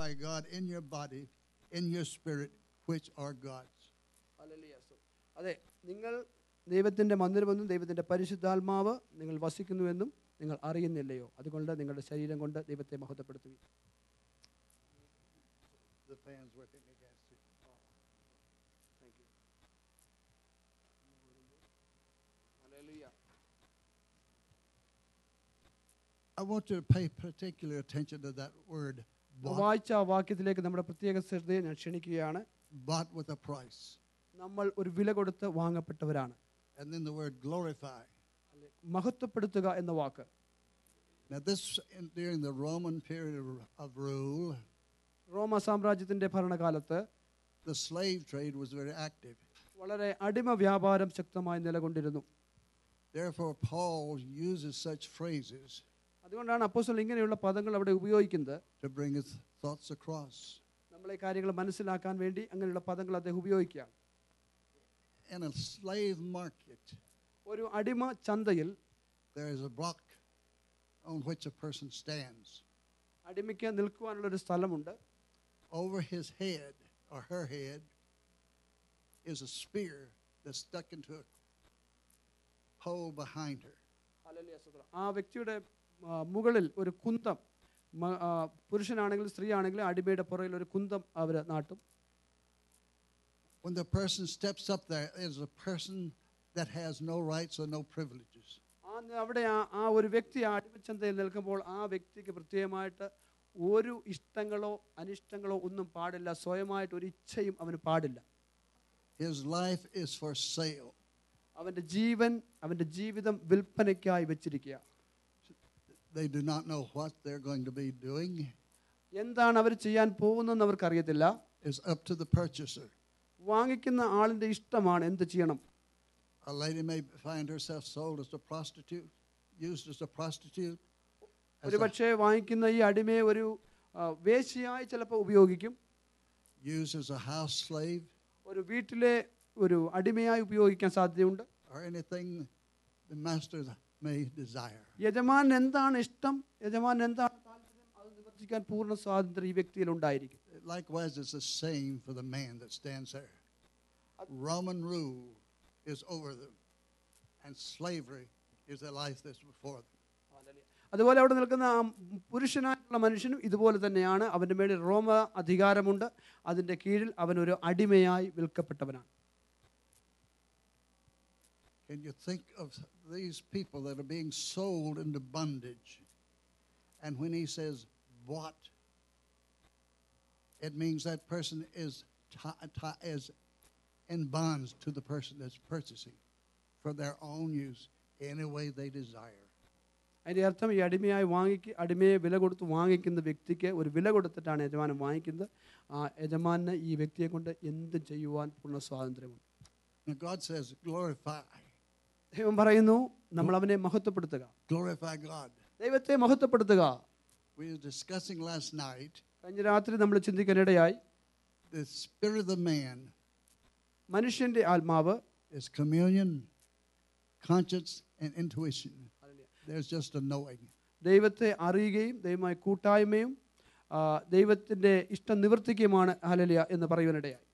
glorify God in your body, in your spirit, which are God's. അതെ, നിങ്ങൾ ദൈവത്തിൻ്റെ മന്ദിരമെന്നും ദൈവത്തിൻ്റെ പരിശുദ്ധാത്മാവ് നിങ്ങൾ വസിക്കുന്നുവെന്നും നിങ്ങൾ അറിയുന്നില്ലയോ? അതുകൊണ്ട് നിങ്ങളുടെ ശരീരം കൊണ്ട് ദൈവത്തെ മഹത്വപ്പെടുത്തുക. The fan's working against you. Thank you. Hallelujah. I want you to pay particular attention to that word, വായിച്ച ആ വാക്യത്തിലേക്ക് നമ്മുടെ പ്രത്യേക ശ്രദ്ധയെ ഞാൻ ക്ഷണിക്കുകയാണ്. bought with a price. നമ്മൾ ഒരു വില കൊടുത്ത് വാങ്ങപ്പെട്ടവരാണ്. And then the word glorify. മഹത്വപ്പെടുത്തുക എന്ന വാക്ക്. Now this, during the Roman period of rule, റോമ സാമ്രാജ്യത്തിന്റെ ഭരണകാലത്ത് the slave trade was very active. വളരെ അടിമ വ്യാപാരം ശക്തമായി നിലകൊണ്ടിരുന്നു. Therefore, Paul uses such phrases അതുകൊണ്ടാണ് അപ്പോസ്തലൻ ഇങ്ങനെയുള്ള പദങ്ങൾ അവിടെ ഉപയോഗിക്കുന്നത്. to bring his thoughts across. നമ്മളെ കാര്യങ്ങൾ മനസ്സിലാക്കാൻ വേണ്ടി അങ്ങനെയുള്ള പദങ്ങൾ അദ്ദേഹം ഉപയോഗിക്കുകയാണ്. In a slave market, ഒരു അടിമ ചന്തയിൽ there is a block on which a person stands. അടിമയ്ക്ക് നിൽക്കുവാനുള്ള ഒരു സ്ഥലമുണ്ട്. Over his head or her head is a spear that's stuck into a pole behind her. ആ വ്യക്തിയുടെ മുകളിൽ ഒരു കുന്തം, പുരുഷനാണെങ്കിലും സ്ത്രീ ആണെങ്കിലും അടിമയുടെ പുറകിൽ ഒരു കുന്തം അവർ നാട്ടും. When the person steps up there, is a person that has no rights or no privileges. അവിടെ ആ ഒരു വ്യക്തി അടിമച്ചന്തയിൽ നിൽക്കുമ്പോൾ ആ വ്യക്തിക്ക് പ്രത്യേകമായിട്ട് ഒരു ഇഷ്ടങ്ങളോ അനിഷ്ടങ്ങളോ ഒന്നും പാടില്ല. സ്വയമായിട്ട് ഒരു ഇച്ഛയും അവന് പാടില്ല. His life is for sale. അവൻ്റെ ജീവൻ, അവൻ്റെ ജീവിതം വിൽപ്പനയ്ക്കായി വെച്ചിരിക്കുക. They do not know what they're going to be doing. എന്താണ് അവർ ചെയ്യാൻ പോകുന്നതെന്ന് അവർക്കറിയത്തില്ല. It's up to the purchaser. വാങ്ങിക്കുന്ന ആളിൻ്റെ ഇഷ്ടമാണ് എന്ത് ചെയ്യണം. A lady may find herself sold as a prostitute, used as a prostitute. ഒരു പക്ഷേ വാങ്ങിക്കുന്ന ഈ അടിമയെ ഒരു വേശ്യയായി ചിലപ്പോൾ ഉപയോഗിക്കും. Used as a house slave. ഒരു വീട്ടിലെ ഒരു അടിമയായി ഉപയോഗിക്കാൻ സാധ്യതയുണ്ട്. Or anything the master may desire. യജമാനൻ എന്താണ് ഇഷ്ടം, യജമാനൻ എന്താണ് താല്പര്യം, അത് നിവർത്തിക്കാൻ പൂർണ്ണ സ്വാതന്ത്ര്യം ഈ വ്യക്തിയിൽ ഉണ്ടായിരിക്കും. Likewise, it's the same for the man that stands there. Roman rule is over them, and slavery is the life that's before them. അതുപോലെ അവിടെ നിൽക്കുന്ന ആ പുരുഷനായിട്ടുള്ള മനുഷ്യനും ഇതുപോലെ തന്നെയാണ്. അവൻ്റെ മേളിൽ റോമ അധികാരമുണ്ട്. അതിൻ്റെ കീഴിൽ അവനൊരു അടിമയായി വിൽക്കപ്പെട്ടവനാണ്. Can you think of these people that are being sold into bondage? And when he says bought, it means that person is in bonds to the person that's purchasing for their own use any way they desire. അതിൻ്റെ അർത്ഥം ഈ അടിമയെ വില കൊടുത്ത് വാങ്ങിക്കുന്ന വ്യക്തിക്ക് ഒരു വില കൊടുത്തിട്ടാണ് യജമാനൻ വാങ്ങിക്കുന്നത്. ആ യജമാനന് ഈ വ്യക്തിയെ കൊണ്ട് എന്ത് ചെയ്യുവാൻ പൂർണ്ണ സ്വാതന്ത്ര്യമുണ്ട്. Now God says glorify. ദൈവം പറയുന്നു നമ്മൾ അവനെ മഹത്വപ്പെടുത്തുക. Glorify God. ദൈവത്തെ മഹത്വപ്പെടുത്തുക. We were discussing last night. കഴിഞ്ഞ രാത്രി നമ്മൾ ചിന്തിക്കാനിടയായി The spirit of the man മനുഷ്യന്റെ ആത്മാവ് is communion, conscience, and intuition. There's just a knowing. ദൈവത്തെ അറിയുകയും ദൈവമായ കൂട്ടായ്മയും ദൈവത്തിൻ്റെ ഇഷ്ടം നിവർത്തിക്കുകയുമാണ് ഹല്ലേലൂയ എന്ന് പറയുവാനിടയായി.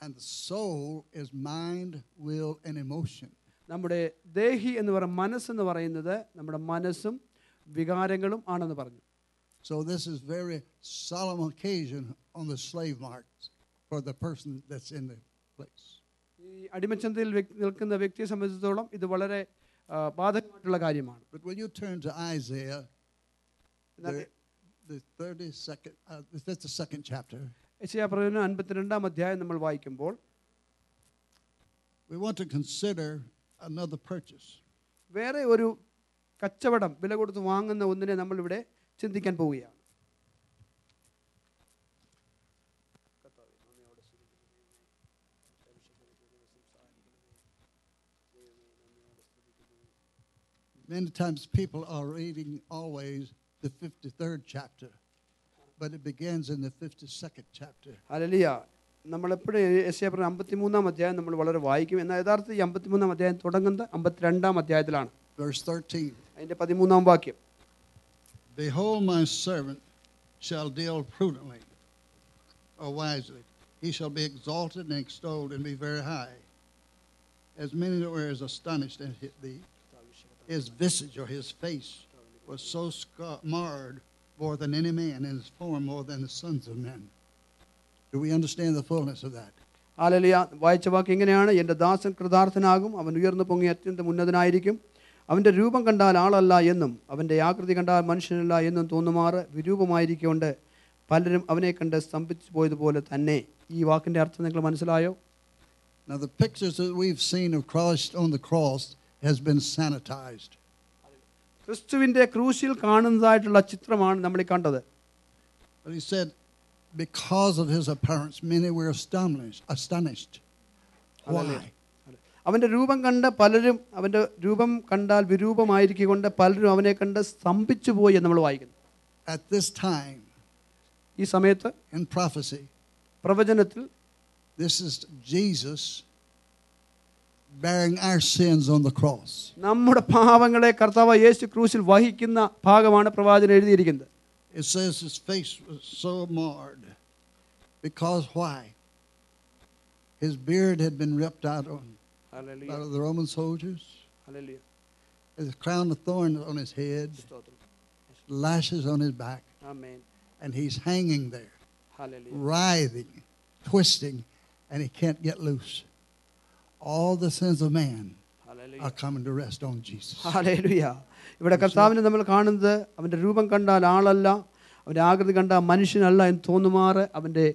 And the soul is mind, will, and emotion. നമ്മുടെ ദേഹി എന്ന് പറയുന്ന മനസ്സെന്ന് പറയുന്നത് നമ്മുടെ മനസ്സും വികാരങ്ങളും ആണെന്ന് പറഞ്ഞു. So this is very solemn occasion on the slave market for the person that's in the place. ഈ അടിമച്ചന്തയിൽ നിൽക്കുന്ന വ്യക്തിയെ സംബന്ധിച്ചിടത്തോളം ഇത് വളരെ ബാധകമായിട്ടുള്ള കാര്യമാണ്. But when you turn to Isaiah, the 52nd chapter, യെശയ്യാപ്രവചനം 52-ാം അധ്യായം നമ്മൾ വായിക്കുമ്പോൾ we want to consider another purchase. വേറെ ഒരു കച്ചവടം, വില കൊടുത്ത് വാങ്ങുന്ന ഒന്നിനെ നമ്മളിവിടെ ചിന്തിക്കാൻ പോവുകയാണ്. Many times people are reading always the 53rd chapter, but it begins in the 52nd chapter. Hallelujah. നമ്മളെപ്പോഴും യെശയ്യാപ്രവചനം 53-ാം അധ്യായം നമ്മൾ വളരെ വായിക്കും. എന്നാൽ യഥാർത്ഥത്തിൽ ഈ 53-ാം അധ്യായം തുടങ്ങുന്നത് 52-ാം അധ്യായത്തിലാണ്. Verse 13. അതിൻ്റെ 13-ാം വാക്യം. Behold, my servant shall deal prudently. or wisely. He shall be exalted and extolled and be very high. As many that were as astonished at his visage or his face was so marred more than any man, and his form more than the sons of men. Do we understand the fullness of that? Hallelujah. വായിച്ച വാക്ക് ഇങ്ങനെയാണ്: എൻ്റെ ദാസൻ കൃതാർത്ഥനാകും, അവൻ ഉയർന്നു പൊങ്ങി അത്യന്തം ഉന്നതനായിരിക്കും. അവൻ്റെ രൂപം കണ്ടാൽ ആളല്ല എന്നും അവൻ്റെ ആകൃതി കണ്ടാൽ മനുഷ്യനല്ല എന്നും തോന്നുമാറ് വിരൂപമായിരിക്കൊണ്ട് പലരും അവനെ കണ്ട് സ്തംഭിച്ചു പോയതുപോലെ തന്നെ. ഈ വാക്കിൻ്റെ അർത്ഥം നിങ്ങൾ മനസ്സിലായോ? Now the pictures that we've seen of Christ on the cross has been sanitized. ക്രിസ്തുവിൻ്റെ ക്രൂശിൽ കാണുന്നതായിട്ടുള്ള ചിത്രമാണ് നമ്മൾ ഈ കണ്ടത്. But he said, because of his appearance, many were astonished. Why? അവൻ്റെ രൂപം കണ്ട് പലരും, അവൻ്റെ രൂപം കണ്ടാൽ വിരൂപമായിരിക്കൊണ്ട് പലരും അവനെ കണ്ട് സ്തംഭിച്ചു പോയി എന്ന് നമ്മൾ വായിക്കുന്നു. At this time, ഈ സമയത്ത് in prophecy, പ്രവചനത്തിൽ this is Jesus bearing our sins on the cross. നമ്മുടെ പാപങ്ങളെ കർത്താവ് യേശു ക്രൂശിൽ വഹിക്കുന്ന ഭാഗമാണ് പ്രവാചകൻ എഴുതിയിരിക്കുന്നത്. It says his face was so marred. Because why? His beard had been ripped out of the Roman soldiers. Hallelujah. There's a crown of thorns on his head, lashes on his back. Amen. And he's hanging there, Hallelujah. writhing, twisting, and he can't get loose. All the sins of man are coming to rest on Jesus. Hallelujah. ഇവിടെ കർത്താവിനെ നമ്മൾ കാണുന്നത് അവൻ്റെ രൂപം കണ്ടാൽ ആളല്ല, അവൻ്റെ ആകൃതി കണ്ടാൽ മനുഷ്യനല്ല എന്ന് തോന്നുമാറ് അവൻ്റെ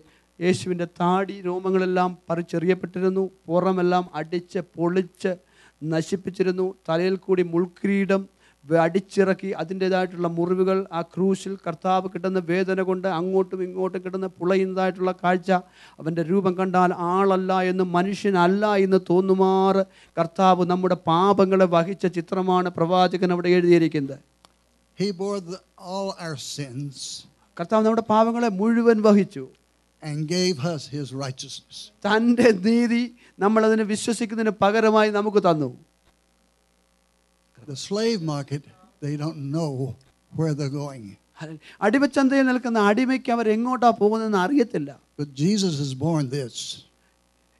യേശുവിൻ്റെ താടി രോമങ്ങളെല്ലാം പറിച്ചെറിയപ്പെട്ടിരുന്നു, പുറമെല്ലാം അടിച്ച് പൊളിച്ച് നശിപ്പിച്ചിരുന്നു, തലയിൽ കൂടി മുൾക്കിരീടം അടിച്ചിറക്കി അതിൻ്റേതായിട്ടുള്ള മുറിവുകൾ, ആ ക്രൂശിൽ കർത്താവ് കിട്ടുന്ന വേദന കൊണ്ട് അങ്ങോട്ടും ഇങ്ങോട്ടും കിട്ടുന്ന പുളയുന്നതായിട്ടുള്ള കാഴ്ച, അവൻ്റെ രൂപം കണ്ടാൽ ആളല്ല എന്ന് മനുഷ്യനല്ല എന്ന് തോന്നുമാറ് കർത്താവ് നമ്മുടെ പാപങ്ങളെ വഹിച്ച ചിത്രമാണ് പ്രവാചകൻ അവിടെ എഴുതിയിരിക്കുന്നത്. He bore all our sins. കർത്താവ് നമ്മുടെ പാപങ്ങളെ മുഴുവൻ വഹിച്ചു. And gave us his righteousness. തൻ്റെ നീതി നമ്മൾ അതിനെ വിശ്വസിക്കുന്നതിന് പകരമായി നമുക്ക് തന്നു. The slave market, they don't know where they're going. അടിമച്ചന്തയിൽ നിൽക്കുന്ന അടിമയ്ക്ക് അവർ എങ്ങോട്ടാ പോകുന്നതെന്ന് അറിയത്തില്ല. But Jesus has borne this.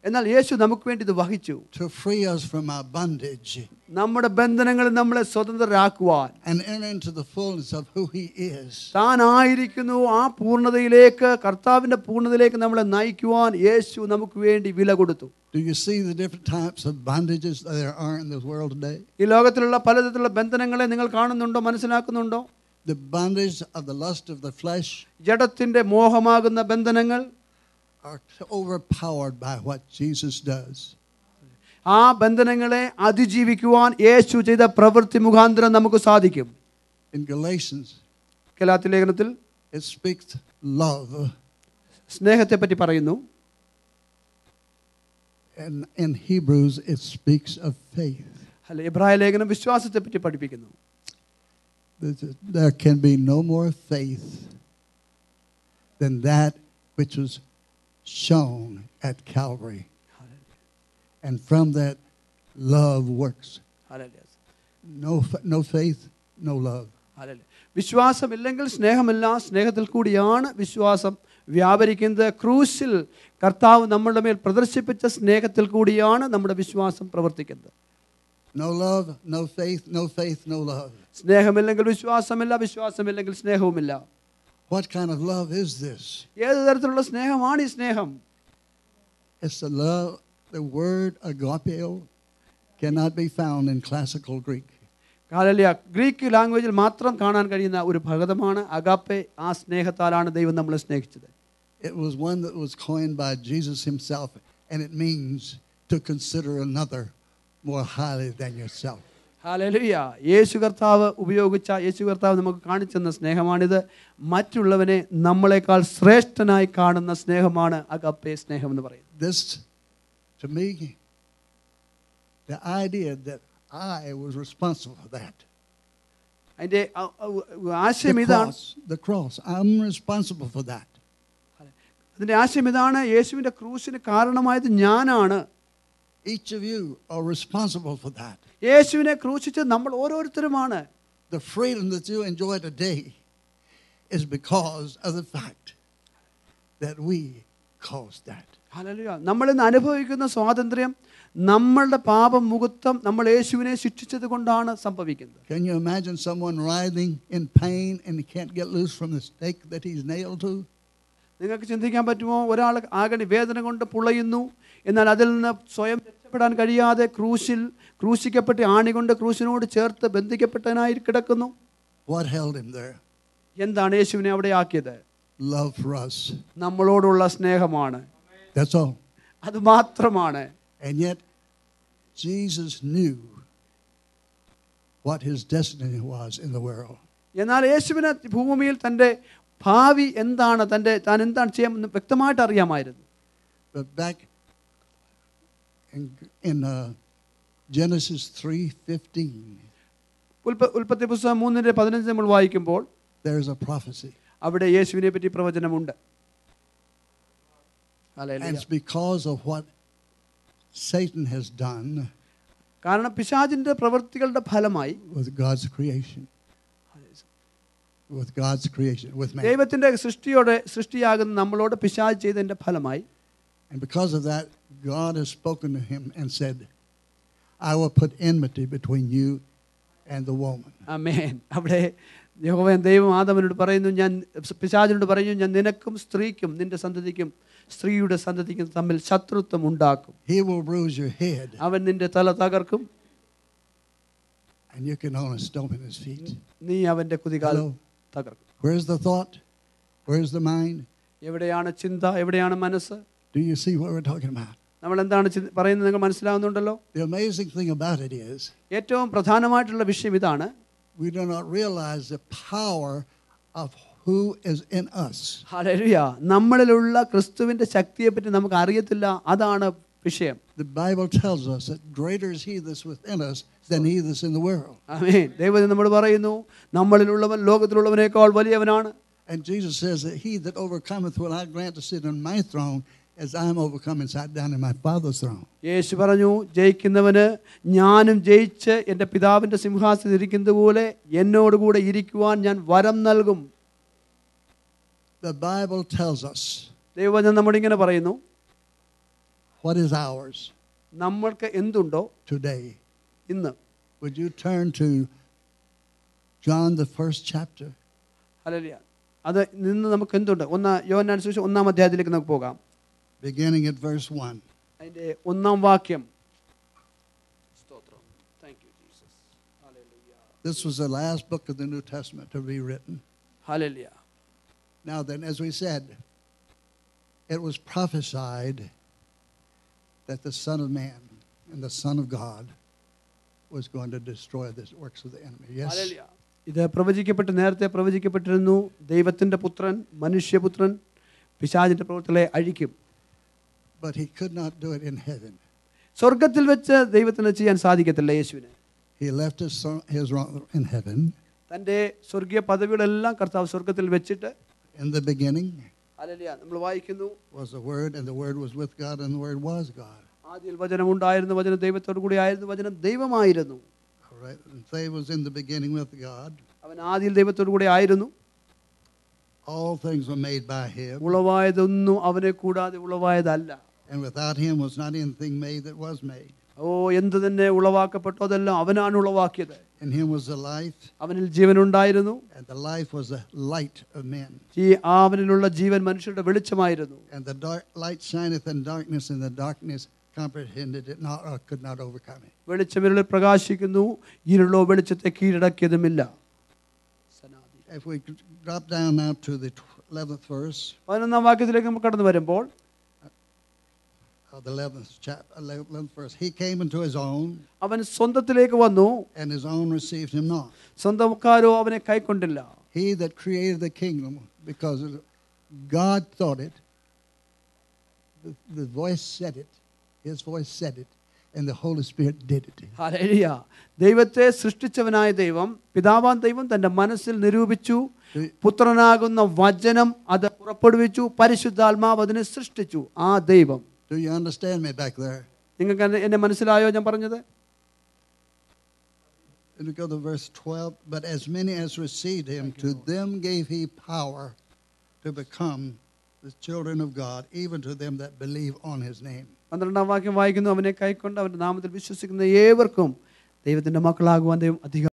എന്നാൽ യേശു നമുക്ക് വേണ്ടി ഇത് വഹിച്ചു. To free us from our bondage. നമ്മുടെ ബന്ധനങ്ങളിൽ നമ്മളെ സ്വതന്ത്രരാക്കുവാൻ. And enter into the fullness of who he is. താൻ ആയിരിക്കുന്നു ആ പൂർണ്ണതയിലേക്ക്, കർത്താവിന്റെ പൂർണ്ണതയിലേക്ക് നമ്മളെ നയിക്കുവാൻ യേശു നമുക്ക് വേണ്ടി വില കൊടുത്തു. Do you see the different types of bondages there are in this world today? ഈ ലോകത്തിലുള്ള പലതരത്തിലുള്ള ബന്ധനങ്ങളെ നിങ്ങൾ കാണുന്നുണ്ടോ, മനസ്സിലാക്കുന്നുണ്ടോ? The bondage of the lust of the flesh ജഡത്തിന്റെ മോഹമാകുന്ന ബന്ധനങ്ങൾ are overpowered by what Jesus does. ആ ബന്ധനങ്ങളെ അതിജീവിക്കുവാൻ യേശു ചെയ്ത പ്രവൃത്തി മുഖാന്തരം നമുക്ക് സാധിക്കും. In Galatians, ഗലാത്യ ലേഖനത്തിൽ it speaks love. സ്നേഹത്തെ പറ്റി പറയുന്നു. And in Hebrews, it speaks of faith. അല്ല, എബ്രായ ലേഖനം വിശ്വാസത്തെ പറ്റി പഠിപ്പിക്കുന്നു. There can be no more faith than that which was shown at Calvary. And from that, love works. No faith, no love. വിശ്വാസമില്ലെങ്കിൽ സ്നേഹമില്ല, സ്നേഹത്തിൽ കൂടിയാണ് വിശ്വാസം വ്യാപരിക്കുന്നത്. ക്രൂശിൽ കർത്താവ് നമ്മുടെ മേൽ പ്രദർശിപ്പിച്ച സ്നേഹത്തിൽ കൂടിയാണ് നമ്മുടെ വിശ്വാസം പ്രവർത്തിക്കുന്നത്. No love, no faith, no faith, no love. സ്നേഹമില്ലെങ്കിൽ വിശ്വാസമില്ല, വിശ്വാസമില്ലെങ്കിൽ സ്നേഹവുമില്ല. What kind of love is this? ഏത് തരത്തിലുള്ള സ്നേഹമാണ് ഈ സ്നേഹം? It's the love, the word agapeo cannot be found in classical Greek. Hallelujah. Greek ലാംഗ്വേജിൽ മാത്രം കാണാൻ കഴിയുന്ന ഒരു പദമാണ് അഗാപ്പെ. ആ സ്നേഹത്താലാണ് ദൈവം നമ്മളെ സ്നേഹിച്ചത്. It was one that was coined by Jesus himself, and it means to consider another more highly than yourself. Hallelujah. Yesu കർത്താവ് നമുക്ക് കാണിച്ചെന്ന സ്നേഹമാണിത്. മറ്റുള്ളവനെ നമ്മളെക്കാൾ ശ്രേഷ്ഠനായി കാണുന്ന സ്നേഹമാണ് അഗാപ്പെ സ്നേഹം എന്ന് പറയുന്നത്. This, to me, the idea that I was responsible for that. അതിന്റെ ആശയം ഇതാണ്. The cross. I'm responsible for that. അതിന്റെ ആശയം ഇതാണ്, യേശുവിന്റെ ക്രൂശിന് കാരണമായത് ഞാനാണ്. Each of you are responsible for that. യേശുവിനെ ക്രൂശിച്ചത് നമ്മൾ ഓരോരുത്തരുമാണ്. The freedom that you enjoy today is because of the fact that we caused that. Hallelujah. നമ്മൾ ഇന്ന് അനുഭവിക്കുന്ന സ്വാതന്ത്ര്യം നമ്മളുടെ പാപം മുഖത്തം നമ്മൾ യേശുവിനെ ശിക്ഷിച്ചത് കൊണ്ടാണ് സംഭവിക്കുന്നത്. Can you imagine someone writhing in pain and he can't get loose from the stake that he's nailed to? നിങ്ങൾക്ക് ചിന്തിക്കാൻ പറ്റുമോ? ഒരാൾ ആകെ വേദന കൊണ്ട് പുളയുന്നു, എന്നാൽ അതിൽ നിന്ന് സ്വയം രക്ഷപ്പെടാൻ കഴിയാതെ ക്രൂശിക്കപ്പെട്ട് ആണി കൊണ്ട് ക്രൂശിനോട് ചേർത്ത് ബന്ധിക്കപ്പെട്ടവനായി കിടക്കുന്നു. What held him there? എന്താണ് യേശുവിനെ അവിടെ ആക്കിയത്? Love for us. നമ്മളോടുള്ള സ്നേഹമാണ്. That's all. അത് മാത്രമാണ്. And yet, Jesus knew what his destiny was in the world. എന്നാൽ യേശുവിന് ഭൂമിയിൽ തൻ്റെ ഭാവി എന്താണ്, താൻ എന്താണ് ചെയ്യാൻ വ്യക്തമായിട്ട് അറിയാമായിരുന്നു. But back in Genesis 3:15, ഉൽപ്പത്തി പുസ്തകം 3:15 നമ്മൾ വായിക്കുമ്പോൾ there is a prophecy. അവിടെ യേശുവിനെ പറ്റി പ്രവചനമുണ്ട്. And it's because of what Satan has done കാരണം പിശാചിന്റെ പ്രവൃത്തികളുടെ ഫലമായി with God's creation. With God's creation, with man. ദൈവത്തിന്റെ സൃഷ്ടിയാകുന്ന നമ്മളോട് പിശാച് ചെയ്തതിന്റെ ഫലമായി. And because of that, God has spoken to him and said, I will put enmity between you and the woman. ആമേൻ. അവിടെ ദൈവം ആദാമിനോട് പറയുന്നു, പിശാചിനോട് പറയുന്നു, ഞാൻ നിനക്കും സ്ത്രീക്കും നിന്റെ സന്തതിക്കും സ്ത്രീയുടെ സന്തതിക്കും തമ്മിൽ ശത്രുത്വം ഉണ്ടാക്കും. He will bruise your head. അവൻ നിന്റെ തല തകർക്കും. And you can only stomp in his feet. നീ അവന്റെ കുതികാൽ തകർക്കും. Where's the thought? Where's the mind? എവിടെയാണ് ചിന്ത? എവിടെയാണ് മനസ്സ്? Do you see what we're talking about? നമ്മൾ എന്താണ് പറയുന്നത് നിങ്ങൾ മനസ്സിലാവുന്നുണ്ടല്ലോ? The amazing thing about it is, ഏറ്റവും പ്രധാനമായിട്ടുള്ള വിഷയം ഇതാണ്, we do not realize the power of who is in us. Hallelujah. നമ്മളിലുള്ള ക്രിസ്തുവിന്റെ ശക്തിയെ പറ്റി നമുക്ക് അറിയത്തില്ല. അതാണ് വിഷയം. The Bible tells us that greater is he that's within us than he that's in the world. ആമേൻ. ദൈവം നമ്മോട് പറയുന്നു, നമ്മളിലുള്ളവൻ ലോകത്തിലുള്ളവനേക്കാൾ വലിയവനാണ്. And Jesus says that he that overcometh will I grant to sit on my throne as I am overcome and sat down in my Father's throne. യേശു പറഞ്ഞു, ജയിക്കുന്നവന് ഞാനും ജയിച്ച് എൻ്റെ പിതാവിൻ്റെ സിംഹാസനത്തിൽ ഇരിക്കുന്നത് പോലെ എന്നോടുകൂടെ ഇരിക്കുവാൻ ഞാൻ വരം നൽകും. The Bible tells us ദൈവവചനം നമ്മോട് ഇങ്ങനെ പറയുന്നു, what is ours നമ്മൾക്ക് എന്തുണ്ടോ today. ഇന്ന്. Would you turn to John the 1st chapter? Hallelujah. അത് നിന്ന് നമുക്ക് എന്തുണ്ട്? യോഹന്നാൻ സുവിശേഷം 1-ാം അധ്യായത്തിലേക്ക് നമുക്ക് പോകാം. Beginning at verse 1. അതിൻ്റെ 1-ാം വാക്യം. സ്തോത്രം. Thank you Jesus. Hallelujah. This was the last book of the New Testament to be written. Hallelujah. Now then, as we said, it was prophesied that the Son of Man and the Son of God was going to destroy the works of the enemy. Yes? Hallelujah. ഇത് നേരത്തെ പ്രവചിക്കപ്പെട്ടിരുന്നു. ദൈവത്തിന്റെ പുത്രൻ, മനുഷ്യപുത്രൻ പിശാചിന്റെ പ്രവൃത്തികളെ അഴിക്കും. But he could not do it in heaven. സ്വർഗ്ഗത്തിൽ വെച്ച് ദൈവത്തിന് ചെയ്യാൻ സാധിക്കത്തില്ല യേശുവിന്. He left his throne in heaven. തന്റെ സ്വർഗീയ പദവികളെല്ലാം കർത്താവ് സ്വർഗ്ഗത്തിൽ വെച്ചിട്ട്, In the beginning ഹല്ലേലൂയ, നമ്മൾ വായിക്കുന്നു, was the Word, and the Word was with God, and the Word was God. ആദിയിൽ വചനം ഉണ്ടായിരുന്നു, വചനം ദൈവത്തോടു കൂടി ആയിരുന്നു, വചനം ദൈവമായിരുന്നു. All right. And they was in the beginning with God. അവൻ ആദിയിൽ ദൈവത്തോടു കൂടി ആയിരുന്നു. All things were made by him. ഉളവായതൊന്നും അവനെ കൂടാതെ ഉളവായതല്ല. And without him was not anything made that was made. എന്ത് തന്നെ ഉളവാക്കപ്പെട്ടോ അതെല്ലാം അവനാണ് ഉളവാക്കിയത്. In him was the life. അവനിൽ ജീവനുണ്ടായിരുന്നു. And the life was the light of men. അവനിലുള്ള ജീവൻ മനുഷ്യരുടെ വെളിച്ചമായിരുന്നു. And the light shineth in darkness, and the darkness comprehended it not, or could not overcome it. വെളിച്ചം ഇരുളിൽ പ്രകാശിക്കുന്നു, ഇരുളോ വെളിച്ചത്തെ കീഴടക്കിയതുമില്ല. If we drop down now to the 11th verse. 11-ാം വാക്യത്തിലേക്ക് നമ്മൾ കടന്നു വരുമ്പോൾ, The 11th verse. He came into his own, അവൻ സ്വന്തത്തിലേക്ക് വന്നു, and his own received him not. സ്വന്തക്കാരോ അവനെ കൈക്കൊണ്ടില്ല. He that created the kingdom, because God thought it, the voice said it, his voice said it, and the Holy Spirit did it. Hallelujah. ദൈവത്തെ സൃഷ്ടിച്ചവനായ ദൈവം, പിതാവാൻ ദൈവം തന്റെ മനസ്സിൽ നിരൂപിച്ചു, പുത്രനാകുന്ന വചനം അത് പുറപ്പെടുവിച്ചു, പരിശുദ്ധാത്മാവ് അതിനെ സൃഷ്ടിച്ചു. ആ ദൈവം. Do you understand me back there? നിങ്ങൾക്ക് എന്നെ മനസ്സിലായോ ഞാൻ പറഞ്ഞത്? And we go to verse 12. But as many as received him, to them gave he power to become the children of God, even to them that believe on his name. 12-ാം വാക്യം വായിക്കുന്നു, അവനെ കൈക്കൊണ്ട് അവന്റെ നാമത്തിൽ വിശ്വസിക്കുന്ന ഏവർക്കും ദൈവത്തിന്റെ മക്കളാകുവാൻ ദൈവം അധികാരം